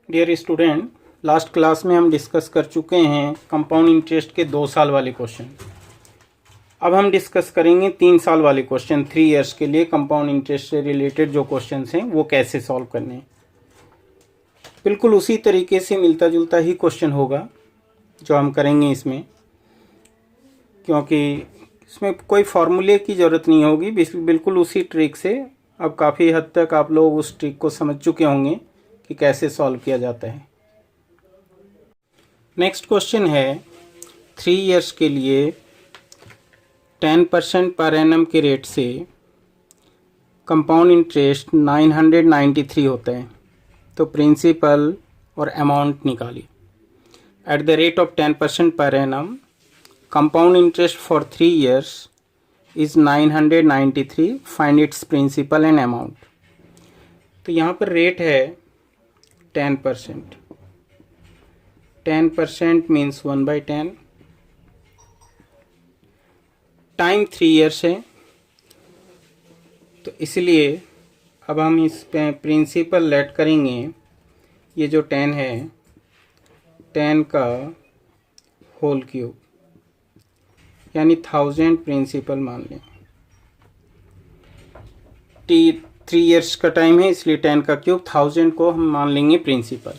Dear student, last class में हम discuss कर चुके हैं कंपाउंड इंटरेस्ट के 2 साल वाले क्वेश्चन। अब हम डिस्कस करेंगे 3 साल वाले क्वेश्चन। 3 इयर्स के लिए कंपाउंड इंटरेस्ट से रिलेटेड जो क्वेश्चन हैं वो कैसे सॉल्व करने हैं। बिल्कुल उसी तरीके से मिलता जुलता ही क्वेश्चन होगा जो हम करेंगे इसमें, क्योंकि इसमें कोई फार्मूले की ज़रूरत नहीं होगी। बिल्कुल उसी ट्रिक से अब काफ़ी हद तक आप लोग उस ट्रिक को समझ चुके होंगे कि कैसे सॉल्व किया जाता है। नेक्स्ट क्वेश्चन है 3 इयर्स के लिए 10% पर एनम के रेट से कंपाउंड इंटरेस्ट 993 होता है। तो प्रिंसिपल और अमाउंट निकालिए। At the rate of 10% per annum compound interest for 3 years is 993। Find its principal and amount. तो यहाँ पर रेट है 10%। 10% मीन्स 1/10। टाइम 3 इयर्स है, तो इसलिए अब हम इस पे प्रिंसिपल लेट करेंगे। ये जो 10 है, 10 का होल क्यूब यानी 1000 प्रिंसिपल मान लें। 3 इयर्स का टाइम है, इसलिए 10 का क्यूब 1000 को हम मान लेंगे प्रिंसिपल।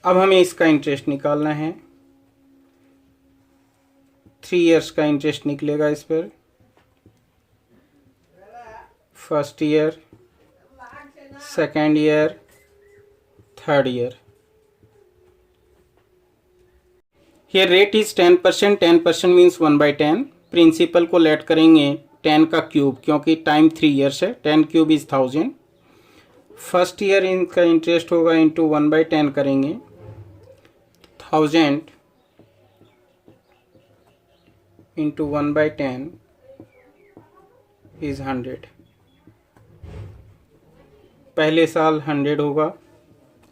अब हमें इसका इंटरेस्ट निकालना है। 3 इयर्स का इंटरेस्ट निकलेगा इस पर। First year, second year, third year. Here rate is 10%। 10% means 1/10। Principal को लेट करेंगे 10 का क्यूब, क्योंकि टाइम 3 इयर्स है। 10 क्यूब इज 1000। फर्स्ट ईयर इनका इंटरेस्ट होगा इंटू 1/10 करेंगे। 1000 इंटू 1/10 इज 100। पहले साल 100 होगा,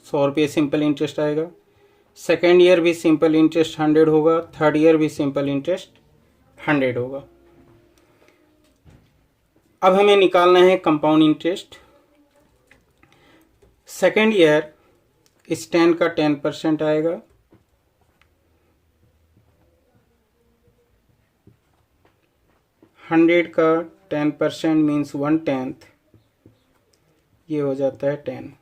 100 रुपये सिंपल इंटरेस्ट आएगा। सेकेंड ईयर भी सिंपल इंटरेस्ट 100 होगा। थर्ड ईयर भी सिंपल इंटरेस्ट 100 होगा। अब हमें निकालना है कंपाउंड इंटरेस्ट। सेकेंड ईयर इस 10 का 10% आएगा। हंड्रेड का 10% मीन्स 1/10। ये हो जाता है 10।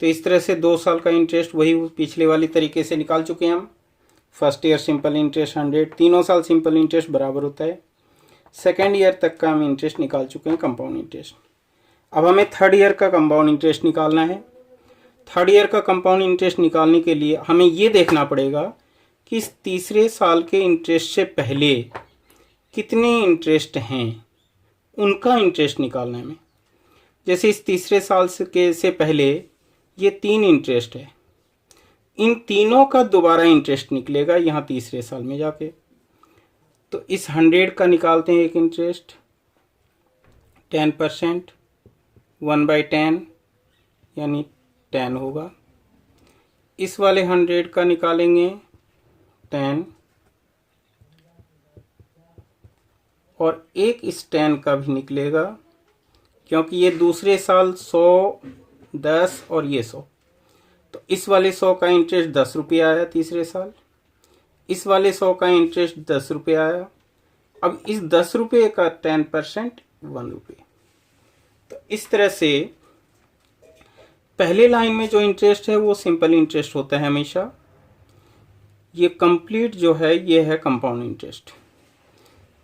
तो इस तरह से 2 साल का इंटरेस्ट वही पिछले वाली तरीके से निकाल चुके हैं हम। फर्स्ट ईयर सिंपल इंटरेस्ट 100, तीनों साल सिंपल इंटरेस्ट बराबर होता है। सेकेंड ईयर तक का हम इंटरेस्ट निकाल चुके हैं कंपाउंड इंटरेस्ट। अब हमें थर्ड ईयर का कंपाउंड इंटरेस्ट निकालना है। थर्ड ईयर का कंपाउंड इंटरेस्ट निकालने के लिए हमें ये देखना पड़ेगा कि इस तीसरे साल के इंटरेस्ट से पहले कितने इंटरेस्ट हैं, उनका इंटरेस्ट निकालना है हमें। जैसे इस तीसरे साल से पहले ये 3 इंटरेस्ट है, इन तीनों का दोबारा इंटरेस्ट निकलेगा यहाँ तीसरे साल में जाके। तो इस 100 का निकालते हैं एक इंटरेस्ट। 10% 1/10 यानी 10 होगा। इस वाले 100 का निकालेंगे 10, और एक इस 10 का भी निकलेगा, क्योंकि ये दूसरे साल 100, 10 और ये 100। तो इस वाले 100 का इंटरेस्ट 10 रुपये आया तीसरे साल। इस वाले 100 का इंटरेस्ट 10 रुपये आया। अब इस 10 रुपये का 10% 1 रुपये। तो इस तरह से पहले लाइन में जो इंटरेस्ट है वो सिंपल इंटरेस्ट होता है हमेशा। ये कंप्लीट जो है ये है कंपाउंड इंटरेस्ट।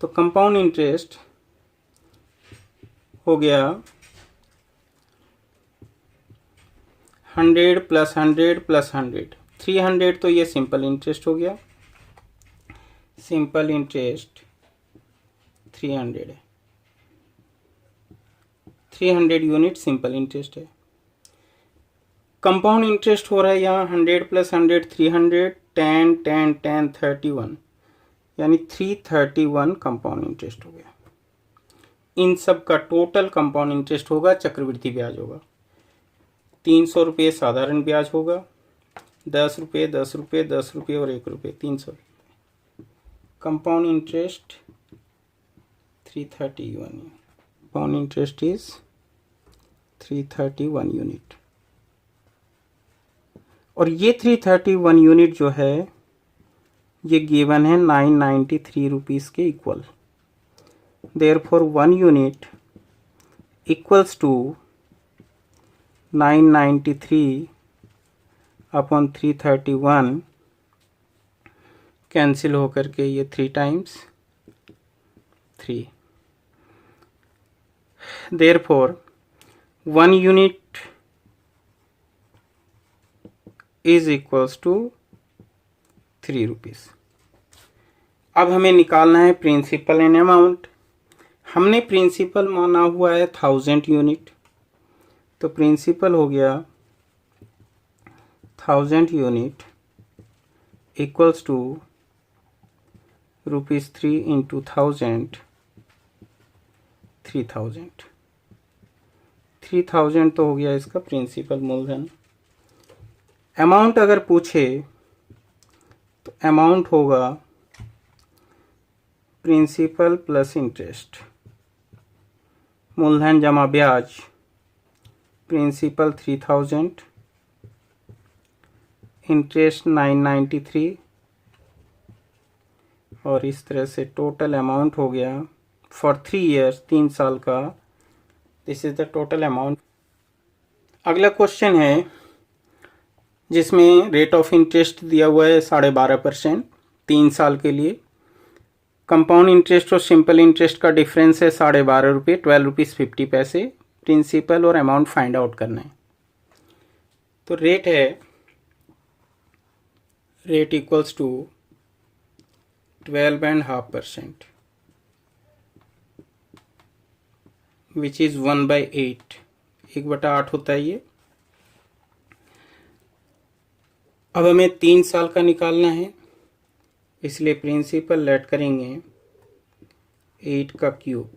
तो कंपाउंड इंटरेस्ट हो गया 100 + 100 + 100, 300। तो ये सिंपल इंटरेस्ट हो गया। सिंपल इंटरेस्ट 300 है। 300 यूनिट सिंपल इंटरेस्ट है। कंपाउंड इंटरेस्ट हो रहा है यहाँ 100 + 100 300, 10 10 10 31, यानी 331 कंपाउंड इंटरेस्ट हो गया। इन सब का टोटल कंपाउंड इंटरेस्ट होगा, चक्रवृद्धि ब्याज होगा। 300 रुपये साधारण ब्याज होगा, 10 रुपये 10 रुपये 10 रुपये और 1 रुपये, 300 रुपये। Compound interest 331। Compound interest is 331 unit. और ये 331 यूनिट जो है ये गिवन है 993 रुपीज़ के equal. Therefore 1 unit equals to 993 upon 331, cancel होकर के ये 3 times 3। Therefore 1 unit is equals to 3 rupees. अब हमें निकालना है प्रिंसिपल एंड अमाउंट। हमने प्रिंसिपल माना हुआ है 1000 यूनिट, तो प्रिंसिपल हो गया 1000 यूनिट इक्वल्स टू ₹3 इंटू 1000 3000। 3000 तो हो गया इसका प्रिंसिपल मूलधन। अमाउंट अगर पूछे तो अमाउंट होगा प्रिंसिपल प्लस इंटरेस्ट, मूलधन जमा ब्याज, प्रिंसिपल 3000, इंटरेस्ट 993, और इस तरह से टोटल अमाउंट हो गया फॉर 3 ईयर्स, 3 साल का। This is the total amount. अगला क्वेश्चन है जिसमें रेट ऑफ इंटरेस्ट दिया हुआ है 12.5% 3 साल के लिए। कंपाउंड इंटरेस्ट और सिंपल इंटरेस्ट का डिफरेंस है 12.5 रुपये, 12 रुपीज़ 50 पैसे। प्रिंसिपल और अमाउंट फाइंड आउट करना है। तो रेट है, rate equals to 12.5%, which is 1/8, 1/8 होता है ये। अब हमें 3 साल का निकालना है, इसलिए प्रिंसिपल लेट करेंगे 8 का क्यूब।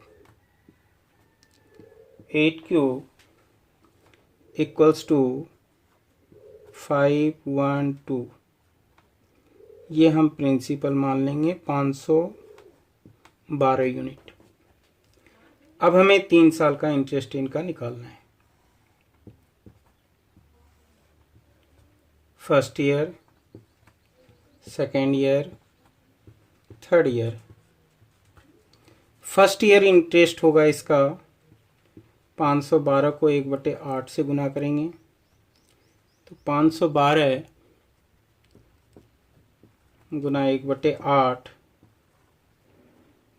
8 क्यूब इक्वल्स टू 512, ये हम प्रिंसिपल मान लेंगे 512 यूनिट। अब हमें 3 साल का इंटरेस्ट इनका निकालना है। First year, second year, third year. First year interest होगा इसका 512 को 1/8 से गुना करेंगे, तो 512 गुना 1/8,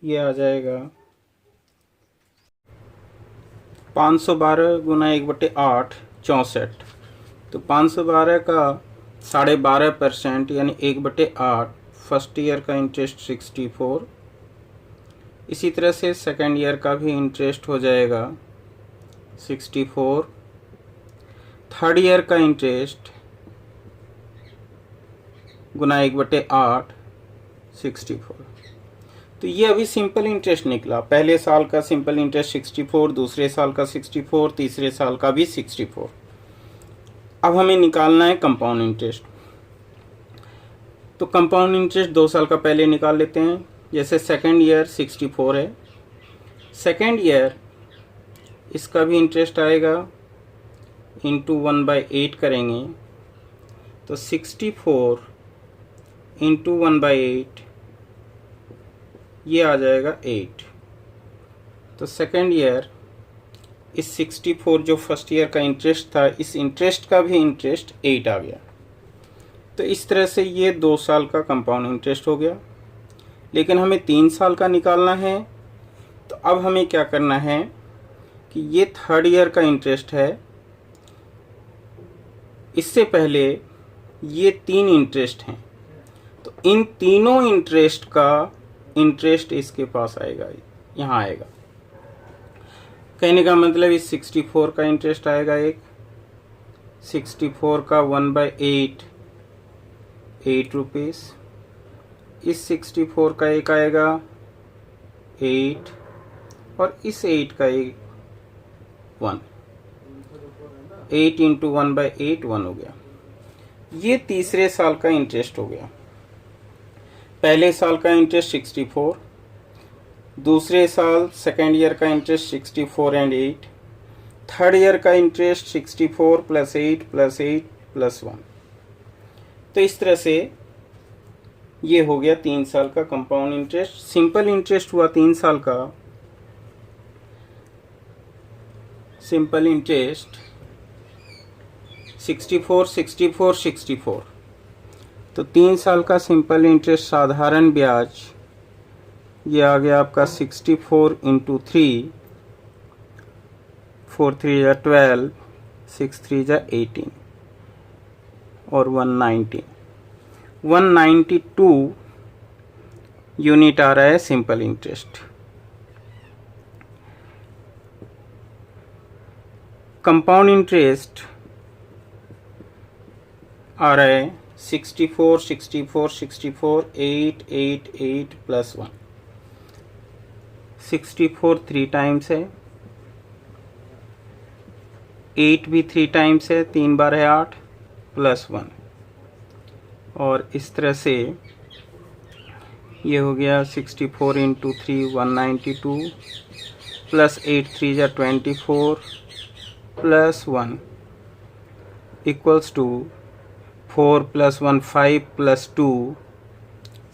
ये आ जाएगा 512 गुना 1/8 64। तो 512 का 12.5% यानी 1/8, फर्स्ट ईयर का इंटरेस्ट 64। इसी तरह से सेकेंड ईयर का भी इंटरेस्ट हो जाएगा 64। थर्ड ईयर का इंटरेस्ट गुना 1/8 64। तो ये अभी सिंपल इंटरेस्ट निकला। पहले साल का सिंपल इंटरेस्ट 64, दूसरे साल का 64, तीसरे साल का भी 64। अब हमें निकालना है कंपाउंड इंटरेस्ट। तो कंपाउंड इंटरेस्ट 2 साल का पहले निकाल लेते हैं। जैसे सेकेंड ईयर 64 है, सेकेंड ईयर इसका भी इंटरेस्ट आएगा, इंटू 1/8 करेंगे, तो 64 इंटू 1/8, ये आ जाएगा 8। तो सेकेंड ईयर इस 64 जो फर्स्ट ईयर का इंटरेस्ट था, इस इंटरेस्ट का भी इंटरेस्ट 8 आ गया। तो इस तरह से ये 2 साल का कंपाउंड इंटरेस्ट हो गया। लेकिन हमें 3 साल का निकालना है, तो अब हमें क्या करना है कि ये थर्ड ईयर का इंटरेस्ट है, इससे पहले ये 3 इंटरेस्ट हैं, तो इन तीनों इंटरेस्ट का इंटरेस्ट इसके पास आएगा, यहाँ आएगा। कहने का मतलब इस 64 का इंटरेस्ट आएगा एक, 64 का 1/8 8 रुपीज़, इस 64 का एक आएगा 8, और इस 8 का एक 1, 8 इंटू 1/8 1 हो गया। ये तीसरे साल का इंटरेस्ट हो गया। पहले साल का इंटरेस्ट 64, दूसरे साल सेकेंड ईयर का इंटरेस्ट 64 एंड 8, थर्ड ईयर का इंटरेस्ट 64 प्लस 8 प्लस 8 प्लस 1। तो इस तरह से ये हो गया 3 साल का कंपाउंड इंटरेस्ट। सिंपल इंटरेस्ट हुआ 3 साल का, सिंपल इंटरेस्ट 64 64 64। तो 3 साल का सिंपल इंटरेस्ट साधारण ब्याज ये आ गया आपका 64 इंटू 3, 4 3 जा 12, 6 3 जा 18 और 192 यूनिट आ रहा है सिंपल इंटरेस्ट। कंपाउंड इंटरेस्ट आ रहा है 64 64 64 8 8 8 प्लस 1। 64 3 टाइम्स है, 8 भी 3 टाइम्स है, 3 बार है 8 प्लस 1। और इस तरह से ये हो गया 64 इंटू 3 192 प्लस 8 3 जा 24 plus 1 equals to 4 plus 1 5 plus 2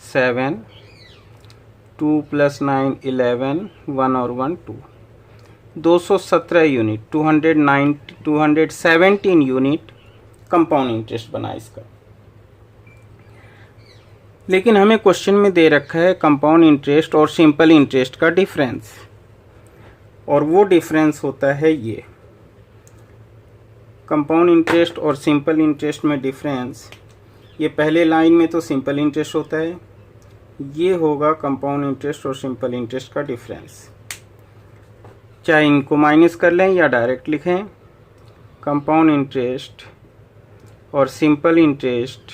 7, 2 plus 9 11, 1 और 1 2, 217 यूनिट 217 यूनिट कंपाउंड इंटरेस्ट बना इसका। लेकिन हमें क्वेश्चन में दे रखा है कंपाउंड इंटरेस्ट और सिंपल इंटरेस्ट का डिफरेंस, और वो डिफरेंस होता है ये। कंपाउंड इंटरेस्ट और सिंपल इंटरेस्ट में डिफरेंस, ये पहले लाइन में तो सिंपल इंटरेस्ट होता है, ये होगा कंपाउंड इंटरेस्ट और सिंपल इंटरेस्ट का डिफरेंस। चाहे इनको माइनस कर लें या डायरेक्ट लिखें, कंपाउंड इंटरेस्ट और सिंपल इंटरेस्ट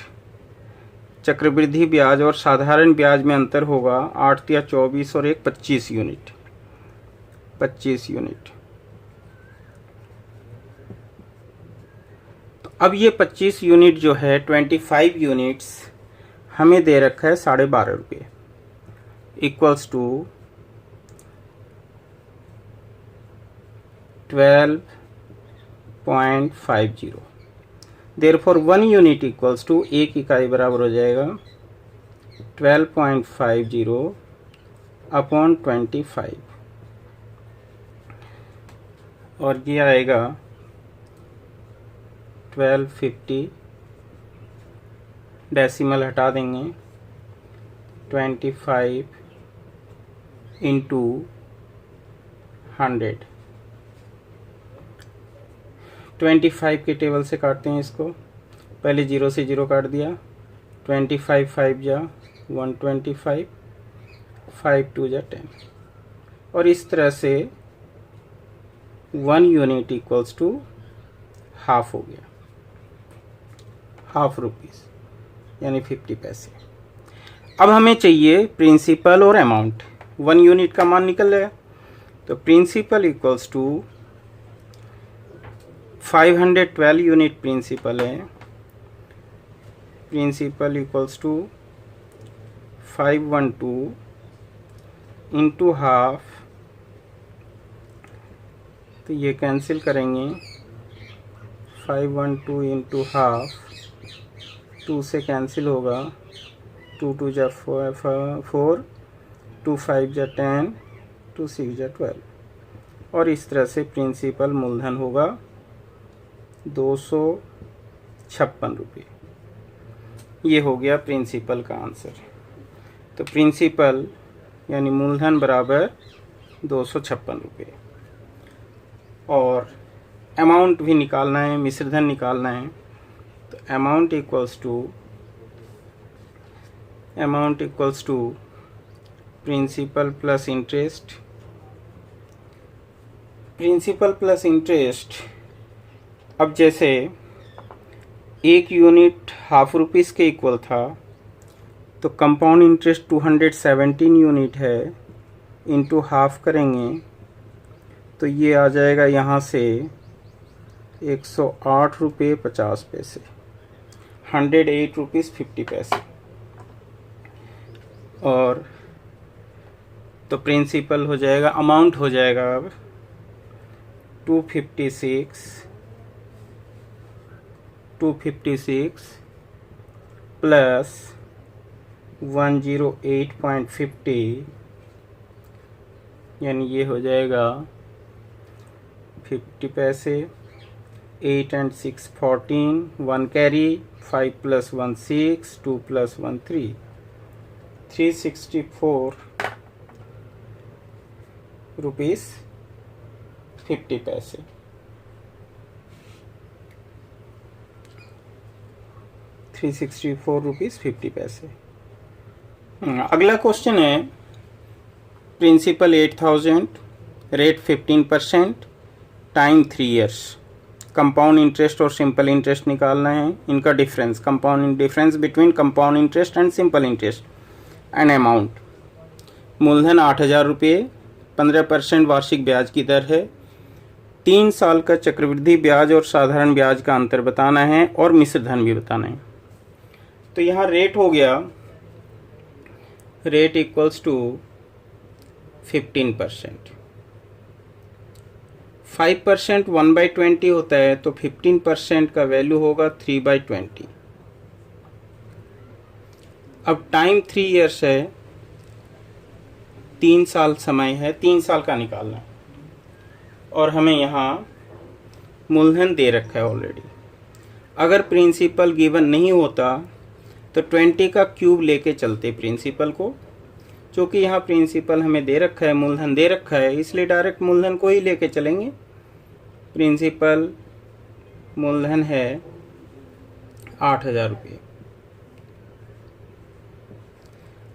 चक्रवृद्धि ब्याज और साधारण ब्याज में अंतर होगा 8 या 24 और 1 25 यूनिट, 25 यूनिट। तो अब ये 25 यूनिट जो है 25 यूनिट्स हमें दे रखा है 12.5 रुपये equals to 12.50। Therefore 1 unit equals to 1 इकाई बराबर हो जाएगा 12.50 अपॉन 25, और ये आएगा 1250, डेसिमल हटा देंगे, 25 इंटू 100। 25 के टेबल से काटते हैं इसको, पहले 0 से 0 काट दिया, 25 5 जा 125, 5 2 जा 10, और इस तरह से 1 यूनिट इक्वल्स टू हाफ हो गया, हाफ रुपीस यानी 50 पैसे। अब हमें चाहिए प्रिंसिपल और अमाउंट। 1 यूनिट का मान निकल गया, तो principal equals to 512 unit principal है, principal equals to 512 into half, तो ये कैंसिल करेंगे, 512 इंटू हाफ 2 से कैंसिल होगा, 2 2 जा 4, 2 5 जा 10, 2 6 जा 12, और इस तरह से प्रिंसिपल मूलधन होगा 256 रुपये। ये हो गया प्रिंसिपल का आंसर। तो प्रिंसिपल यानी मूलधन बराबर 256 रुपये, और अमाउंट भी निकालना है, मिश्रधन निकालना है। तो amount equals to principal plus interest, principal plus interest. अब जैसे 1 यूनिट हाफ रुपीस के इक्वल था, तो कंपाउंड इंटरेस्ट 217 यूनिट है, इंटू हाफ करेंगे तो ये आ जाएगा यहाँ से 108 रुपये 50 पैसे, 108 रुपीज़ 50 पैसे। और तो प्रिंसिपल हो जाएगा, अमाउंट हो जाएगा अब 256 प्लस 108.50 यानी ये हो जाएगा 50 पैसे। 8 and 6 14, 1 carry, 5 plus 1 6, 2 plus 1 3, 364 rupees 50 पैसे। ₹364.50। अगला क्वेश्चन है principal 8000, rate 15%, time 3 years. Compound interest और सिंपल इंटरेस्ट निकालना है, इनका difference, compound difference between compound interest and simple interest and amount. मूलधन 8000 रुपये, 15% वार्षिक ब्याज की दर है। 3 साल का चक्रवृद्धि ब्याज और साधारण ब्याज का अंतर बताना है और मिश्र धन भी बताना है। तो यहाँ रेट हो गया, रेट इक्वल्स टू 15%। 5% 1/20 होता है, तो 15% का वैल्यू होगा 3/20। अब टाइम 3 इयर्स है, 3 साल समय है, 3 साल का निकालना है और हमें यहाँ मूलधन दे रखा है ऑलरेडी। अगर प्रिंसिपल गिवन नहीं होता तो 20 का क्यूब लेके चलते प्रिंसिपल को। क्योंकि यहाँ प्रिंसिपल हमें दे रखा है, मूलधन दे रखा है, इसलिए डायरेक्ट मूलधन को ही लेके चलेंगे। प्रिंसिपल मूलधन है 8000 रुपये।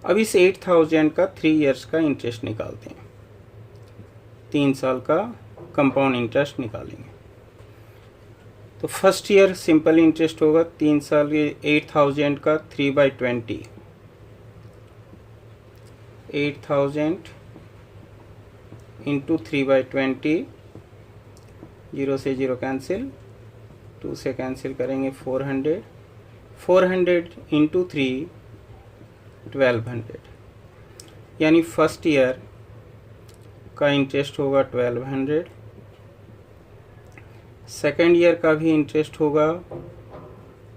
अब इस 8000 का 3 इयर्स का इंटरेस्ट निकालते हैं, 3 साल का कंपाउंड इंटरेस्ट निकालेंगे। तो फर्स्ट ईयर सिंपल इंटरेस्ट होगा 3 साल के 8000 का 3/20, 8000 इंटू 3/20, 0 से 0 कैंसिल, 2 से कैंसिल करेंगे 400, 400 इंटू 3 1200, यानी फर्स्ट ईयर का इंटरेस्ट होगा 1200, सेकेंड ईयर का भी इंटरेस्ट होगा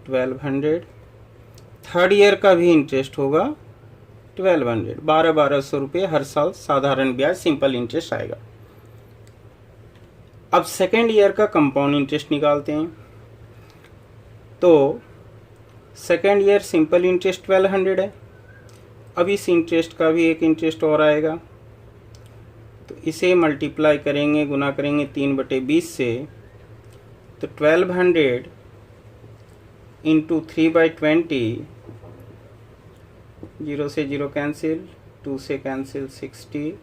1200, थर्ड ईयर का भी इंटरेस्ट होगा 1200। 1200 रुपये हर साल साधारण ब्याज सिंपल इंटरेस्ट आएगा। अब सेकेंड ईयर का कंपाउंड इंटरेस्ट निकालते हैं। तो सेकेंड ईयर सिंपल इंटरेस्ट 1200 है। अब इस इंटरेस्ट का भी एक इंटरेस्ट और आएगा, तो इसे मल्टीप्लाई करेंगे, गुना करेंगे 3/20 से, तो 1200 इंटू 3/20, 0 से 0 कैंसिल, 2 से कैंसिल 60,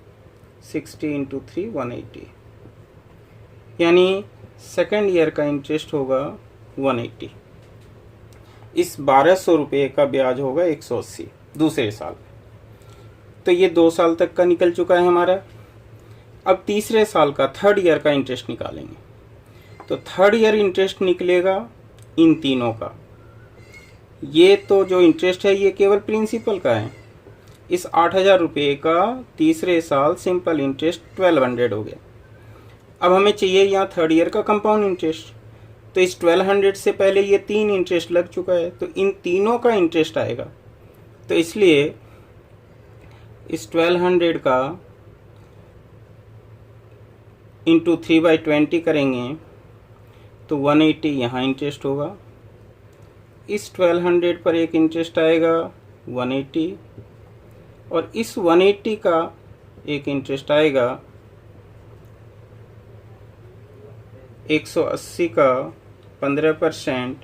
60 इंटू 3 180, यानी सेकेंड ईयर का इंटरेस्ट होगा 180। इस 1200 रुपये का ब्याज होगा 180 दूसरे साल। तो ये 2 साल तक का निकल चुका है हमारा। अब तीसरे साल का थर्ड ईयर का इंटरेस्ट निकालेंगे। तो थर्ड ईयर इंटरेस्ट निकलेगा इन तीनों का। ये तो जो इंटरेस्ट है ये केवल प्रिंसिपल का है। इस 8000 रुपये का तीसरे साल सिंपल इंटरेस्ट 1200 हो गया। अब हमें चाहिए यहाँ थर्ड ईयर का कंपाउंड इंटरेस्ट। तो इस 1200 से पहले ये 3 इंटरेस्ट लग चुका है, तो इन तीनों का इंटरेस्ट आएगा। तो इसलिए इस 1200 का इंटू 3/20 करेंगे तो 180 यहाँ इंटरेस्ट होगा। इस 1200 पर एक इंटरेस्ट आएगा 180, और इस 180 का एक इंटरेस्ट आएगा 180 का 15%,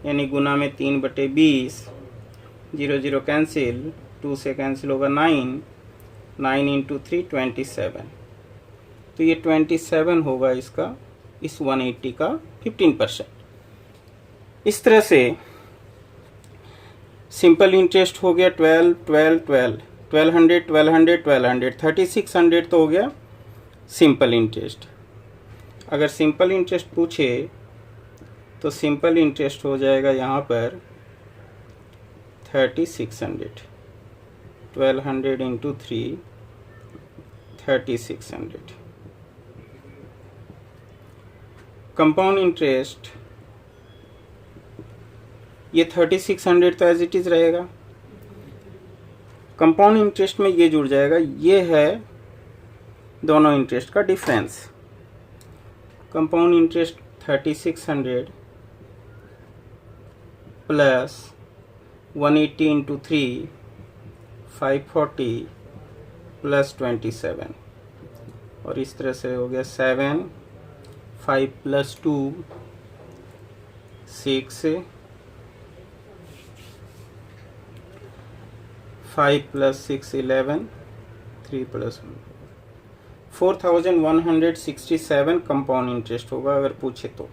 यानी गुना में 3/20, 0 0 कैंसिल, 2 से कैंसिल होगा 9, 9 इंटू 3 27। तो ये 27 होगा इसका, इस 180 का 15%। इस तरह से सिंपल इंटरेस्ट हो गया 12 12 12 1200 1200 1200 3600 तो हो गया सिंपल इंटरेस्ट। अगर सिंपल इंटरेस्ट पूछे तो सिंपल इंटरेस्ट हो जाएगा यहाँ पर 3600, 1200 इंटू 3 3600। कंपाउंड इंटरेस्ट ये 3600 तो एज इट इज़ रहेगा। कंपाउंड इंटरेस्ट में ये जुड़ जाएगा, ये है दोनों इंटरेस्ट का difference. Compound interest 3600 plus 180 into 3 540 plus 27, और इस तरह से हो गया 7 5 plus 2 6 5 plus 6 11 3 plus 1 4167 compound interest होगा अगर पूछे तो।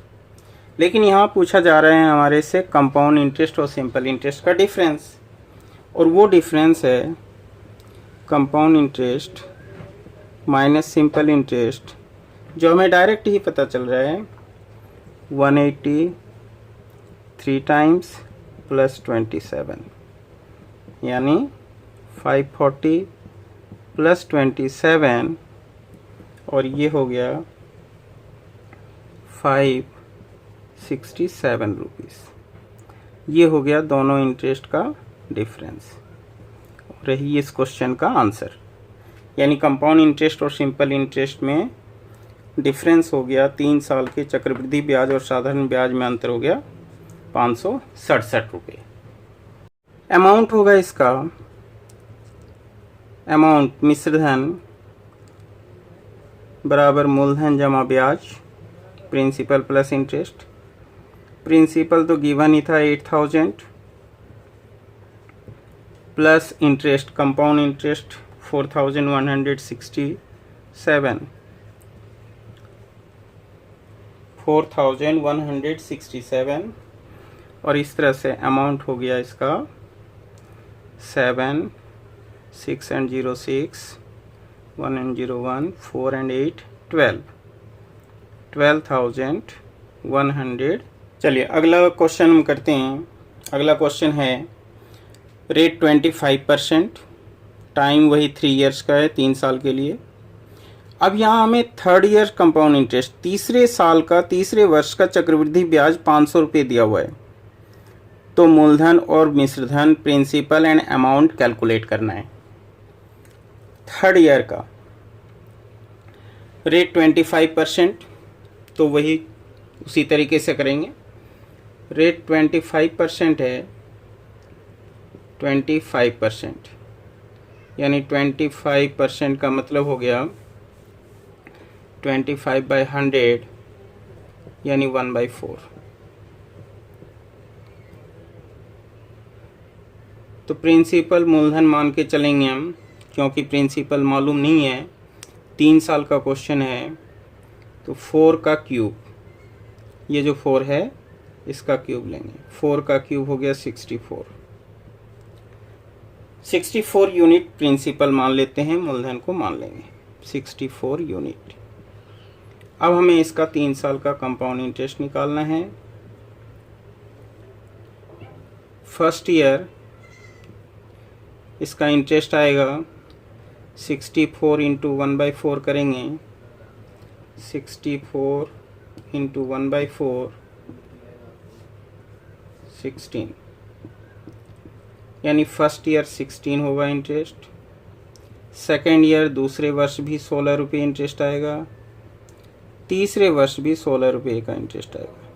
लेकिन यहाँ पूछा जा रहा है हमारे से कंपाउंड इंटरेस्ट और सिंपल इंटरेस्ट का डिफरेंस, और वो डिफरेंस है compound interest minus simple interest, जो हमें डायरेक्ट ही पता चल रहा है 180 3 टाइम्स प्लस 27, यानी 540 प्लस 27, और ये हो गया 567 रुपीज़। ये हो गया दोनों इंटरेस्ट का डिफरेंस, रही इस क्वेश्चन का आंसर। यानी कंपाउंड इंटरेस्ट और सिंपल इंटरेस्ट में डिफरेंस हो गया 3 साल के चक्रवृद्धि ब्याज और साधारण ब्याज में अंतर हो गया 567 रुपये। अमाउंट होगा इसका, अमाउंट मिश्रधन बराबर मूलधन जमा ब्याज, प्रिंसिपल प्लस इंटरेस्ट। प्रिंसिपल तो गिवन ही था 8000 प्लस इंटरेस्ट, कंपाउंड इंटरेस्ट 4167 और इस तरह से अमाउंट हो गया इसका 7 6 and 0 6 1 and 0 1 4 and 8 12,100। चलिए अगला क्वेश्चन हम करते हैं। अगला क्वेश्चन है रेट 25%, टाइम वही 3 इयर्स का है, 3 साल के लिए। अब यहाँ हमें 3rd ईयर कंपाउंड इंटरेस्ट, तीसरे साल का तीसरे वर्ष का चक्रवृद्धि ब्याज 500 रुपये दिया हुआ है। तो मूलधन और मिश्रधन, प्रिंसिपल एंड अमाउंट कैलकुलेट करना है। 3rd ईयर का रेट 25%, तो वही उसी तरीके से करेंगे। रेट 25% है, 25%, यानी 25% का मतलब हो गया 25/100 यानी 1/4। तो प्रिंसिपल मूलधन मान के चलेंगे हम, क्योंकि प्रिंसिपल मालूम नहीं है, 3 साल का क्वेश्चन है। तो 4 का क्यूब, ये जो 4 है इसका क्यूब लेंगे। 4 का क्यूब हो गया 64 यूनिट प्रिंसिपल मान लेते हैं, मूलधन को मान लेंगे 64 यूनिट। अब हमें इसका 3 साल का कंपाउंड इंटरेस्ट निकालना है। फर्स्ट ईयर इसका इंटरेस्ट आएगा 64 इंटू 1/4 करेंगे, 64 इंटू 1/4 16, यानी फर्स्ट ईयर 16 होगा इंटरेस्ट। सेकेंड ईयर दूसरे वर्ष भी 16 रुपये इंटरेस्ट आएगा, तीसरे वर्ष भी 16 रुपये का इंटरेस्ट आएगा।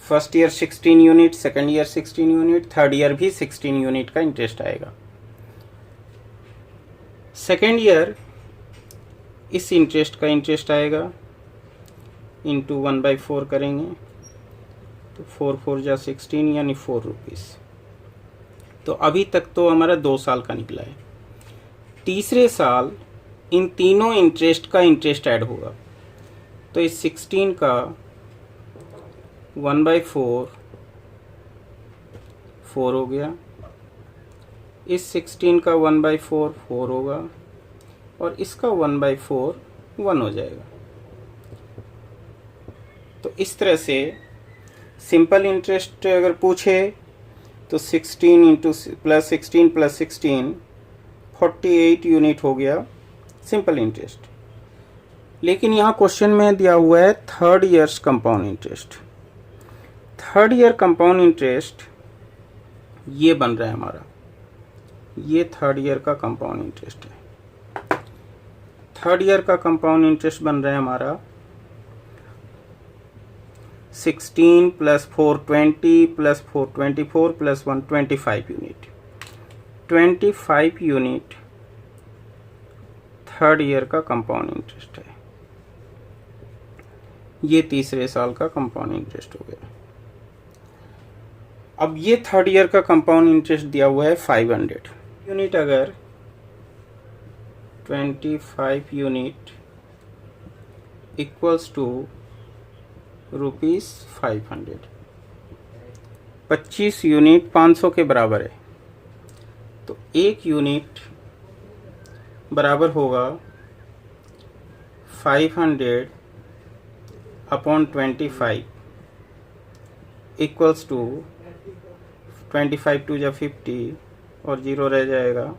First year 16 unit, second year 16 unit, third year भी 16 यूनिट का इंटरेस्ट आएगा। सेकेंड ईयर इस इंटरेस्ट का इंटरेस्ट आएगा, इंटू 1/4 करेंगे तो 4 4 जा 16 यानी 4 रुपीज़। तो अभी तक तो हमारा 2 साल का निकला है। तीसरे साल इन तीनों इंटरेस्ट का इंटरेस्ट ऐड होगा, तो इस 16 का 1/4 4 हो गया, इस 16 का 1/4 4 होगा, और इसका 1/4 1 हो जाएगा। तो इस तरह से सिंपल इंटरेस्ट अगर पूछे तो 16 इंटू प्लस 16 प्लस 16 48 यूनिट हो गया सिंपल इंटरेस्ट। लेकिन यहाँ क्वेश्चन में दिया हुआ है third years compound interest. Third year compound interest ये बन रहा है हमारा, ये थर्ड ईयर का कंपाउंड इंटरेस्ट है। थर्ड ईयर का कंपाउंड इंटरेस्ट बन रहा है हमारा 16 + 420 + 424 + 125 यूनिट, 25 यूनिट थर्ड ईयर का कंपाउंड इंटरेस्ट है। ये तीसरे साल का कंपाउंड इंटरेस्ट हो गया। अब ये थर्ड ईयर का कंपाउंड इंटरेस्ट दिया हुआ है 500 यूनिट। अगर 25 यूनिट इक्वल्स टू ₹500, 25 यूनिट 500 के बराबर है, तो एक यूनिट बराबर होगा 500/25 इक्वल्स टू 25 2 जा 50 और 0 रह जाएगा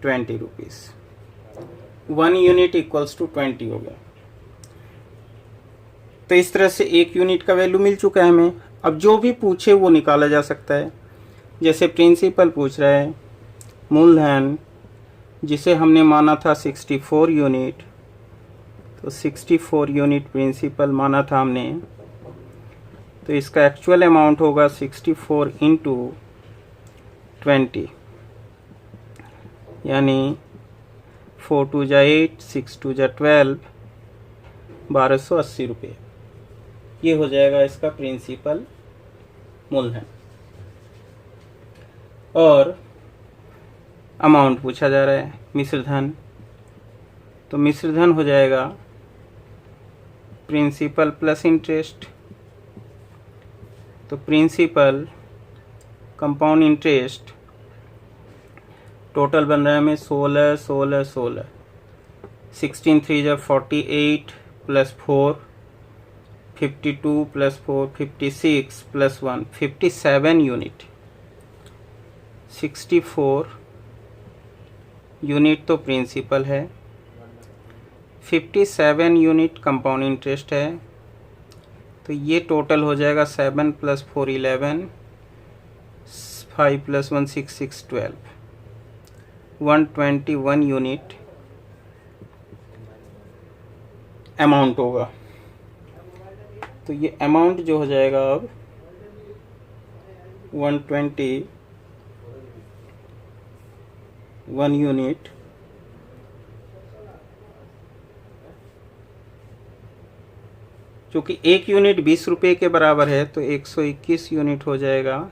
20 रुपीज़। 1 यूनिट इक्वल्स टू 20 हो गया। तो इस तरह से एक यूनिट का वैल्यू मिल चुका है हमें। अब जो भी पूछे वो निकाला जा सकता है। जैसे प्रिंसिपल पूछ रहा है, मूलधन जिसे हमने माना था 64 यूनिट, तो 64 यूनिट प्रिंसिपल माना था हमने, तो इसका एक्चुअल अमाउंट होगा 64 × 20, यानी 4 2 जा 8, 6 2 जा 12, 1280 रुपये। ये हो जाएगा इसका प्रिंसिपल मूलधन। और अमाउंट पूछा जा रहा है मिश्र धन, तो मिश्र धन हो जाएगा प्रिंसिपल प्लस इंटरेस्ट। तो प्रिंसिपल कंपाउंड इंटरेस्ट टोटल बन रहा है हमें 16 16 16, 16 3 जा 48 + 4 52 + 4 56 + 1 57 यूनिट। 64 यूनिट तो प्रिंसिपल है, 57 यूनिट कंपाउंड इंटरेस्ट है, तो ये टोटल हो जाएगा 7 + 4 11, 5 + 1 6 6 12, 121 यूनिट अमाउंट होगा। तो ये अमाउंट जो हो जाएगा अब 121 यूनिट क्योंकि एक यूनिट 20 रुपये के बराबर है, तो 121 यूनिट हो जाएगा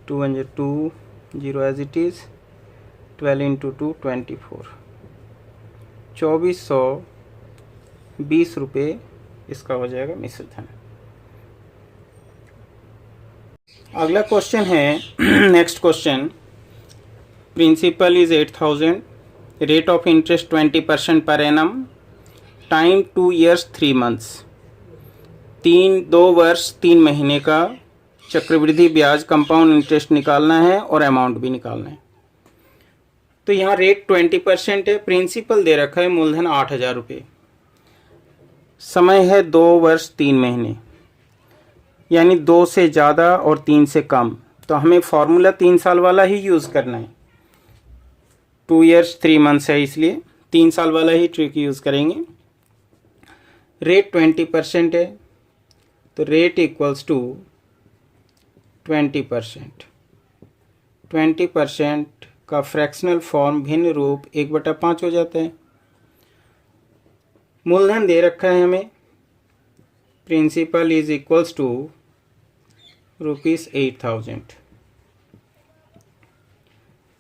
2 × 2 0 एज इट इज़, 12 × 2 24, 2420 रुपये इसका हो जाएगा मिश्र धन। अगला क्वेश्चन है next question, principal is 8000, rate of interest 20% per annum, time 2 years 3 months, 2 वर्ष 3 महीने का चक्रवृद्धि ब्याज कंपाउंड इंटरेस्ट निकालना है और अमाउंट भी निकालना है। तो यहाँ रेट 20% है, प्रिंसिपल दे रखा है मूलधन 8000 रुपये, समय है 2 वर्ष 3 महीने, यानी 2 से ज़्यादा और 3 से कम। तो हमें फॉर्मूला 3 साल वाला ही यूज़ करना है। 2 years 3 months है, इसलिए 3 साल वाला ही ट्रिक यूज़ करेंगे। रेट 20% है, तो रेट इक्वल्स टू 20%। 20% का फ्रैक्शनल फॉर्म भिन्न रूप 1/5 हो जाता है। मूलधन दे रखा है हमें, प्रिंसिपल इज इक्वल्स टू ₹8000।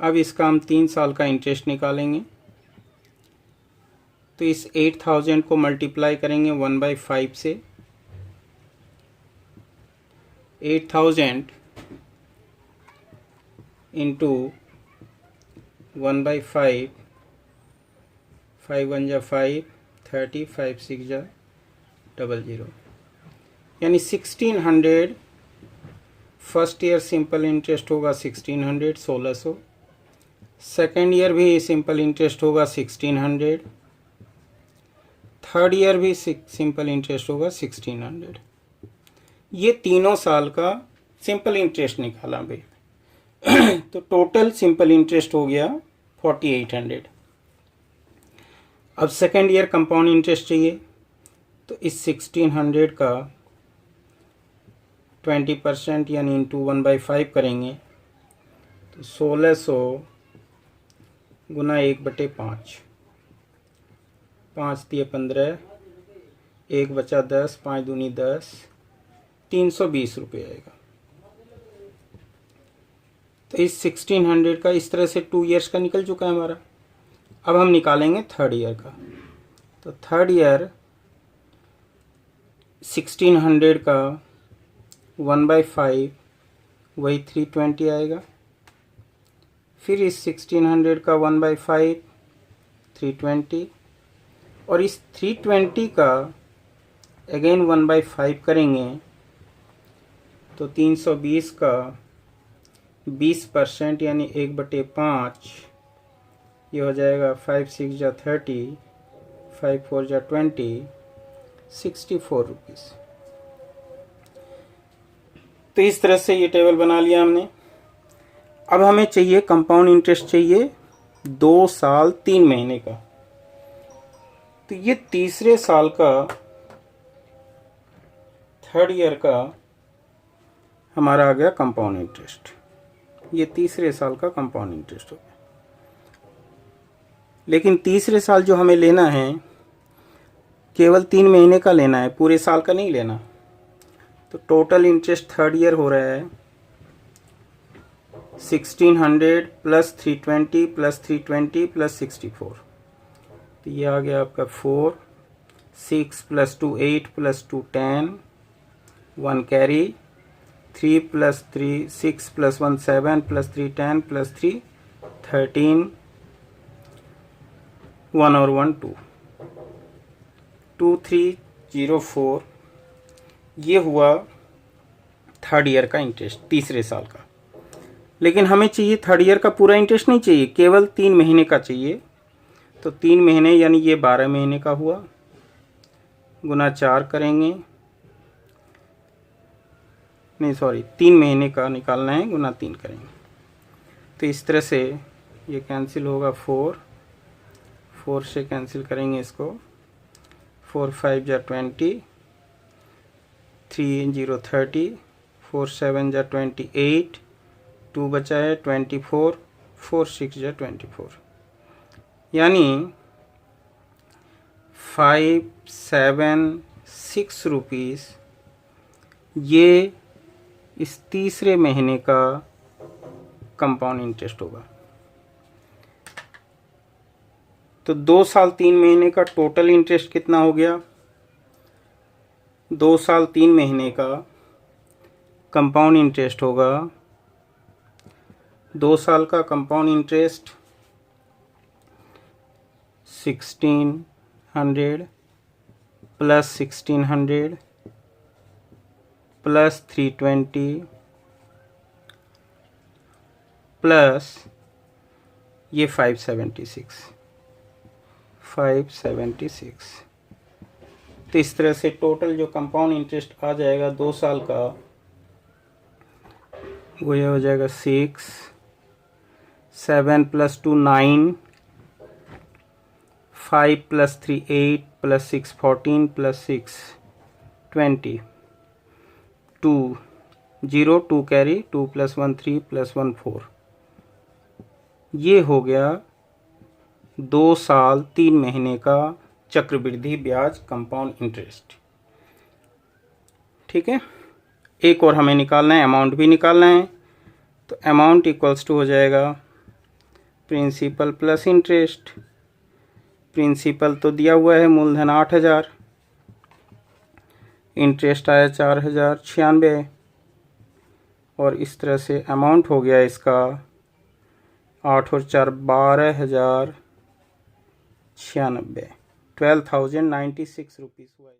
अब इसका हम 3 साल का इंटरेस्ट निकालेंगे, तो इस 8000 को मल्टीप्लाई करेंगे 1/5 से। 8000 इंटू 1/5, 5 1 जा 5, 30, 5 6 जा 00, यानी 1600। फर्स्ट ईयर सिंपल इंटरेस्ट होगा 1600, 1600। सेकेंड ईयर भी सिंपल इंटरेस्ट होगा 1600, थर्ड ईयर भी सिंपल इंटरेस्ट होगा 1600। ये तीनों साल का सिंपल इंटरेस्ट निकाला भाई। तो टोटल सिंपल इंटरेस्ट हो गया 4800। अब सेकेंड ईयर कंपाउंड इंटरेस्ट चाहिए, तो इस 1600 का 20% यानी इंटू 1/5 करेंगे, तो 1600 गुना 1/5, 5 दिए 15, 1 बचा 10, 5 दूनी 10, 320 रुपये आएगा। तो इस 1600 का इस तरह से 2 इयर्स का निकल चुका है हमारा। अब हम निकालेंगे थर्ड ईयर का। तो थर्ड ईयर 1600 का 1/5 वही 320 आएगा। फिर इस 1600 का 1/5 320, और इस 320 का अगेन 1/5 करेंगे, तो 320 का 20% यानी 1/5, ये हो जाएगा 5 6 जा 30, 5 4 जा 20, 64 रुपीज़। तो इस तरह से ये टेबल बना लिया हमने। अब हमें चाहिए कंपाउंड इंटरेस्ट चाहिए 2 साल 3 महीने का। तो ये तीसरे साल का, थर्ड ईयर का हमारा आ गया कंपाउंड इंटरेस्ट। ये तीसरे साल का कंपाउंड इंटरेस्ट हो गया। लेकिन तीसरे साल जो हमें लेना है केवल 3 महीने का लेना है, पूरे साल का नहीं लेना। तो टोटल इंटरेस्ट थर्ड ईयर हो रहा है 1600 प्लस 320 प्लस 320 प्लस 64। तो ये आ गया आपका 4, 6 plus 2 8 plus 2 10, 1 carry, 3 plus 3 6 plus 1 7 plus 3 10 plus 3 13, 1 और 1 2, 2304। ये हुआ थर्ड ईयर का इंटरेस्ट, तीसरे साल का। लेकिन हमें चाहिए थर्ड ईयर का पूरा इंटरेस्ट नहीं चाहिए, केवल 3 महीने का चाहिए। तो 3 महीने यानी ये 12 महीने का हुआ, गुना 4 करेंगे, नहीं सॉरी 3 महीने का निकालना है, गुना 3 करेंगे। तो इस तरह से ये कैंसिल होगा, 4 से कैंसिल करेंगे इसको, 4 5 जा 20, 3 0 30, 4 7 जा 28, 2 बचा है 24, 4 6 जा 24, यानी 576 रुपीज़ ये इस तीसरे महीने का कंपाउंड इंटरेस्ट होगा। तो 2 साल 3 महीने का टोटल इंटरेस्ट कितना हो गया? 2 साल 3 महीने का कंपाउंड इंटरेस्ट होगा, 2 साल का compound interest 1600 plus 1600 plus 320 plus ये 576। तो इस तरह से टोटल जो कंपाउंड इंटरेस्ट आ जाएगा 2 साल का, वो ये हो जाएगा 6, 7 plus 2 9, 5 plus 3 8 plus 6 14 plus 6 20, 2 0 2 carry, 2 plus 1 3 plus 1 4। ये हो गया 2 साल 3 महीने का चक्रवृद्धि ब्याज कंपाउंड इंटरेस्ट। ठीक है, एक और हमें निकालना है, अमाउंट भी निकालना है। तो अमाउंट इक्वल्स टू हो जाएगा प्रिंसिपल प्लस इंटरेस्ट। प्रिंसिपल तो दिया हुआ है मूलधन 8000, इंटरेस्ट आया 4096, और इस तरह से अमाउंट हो गया इसका 8 और 4 12,096, 12,096 रुपीज़ हुआ।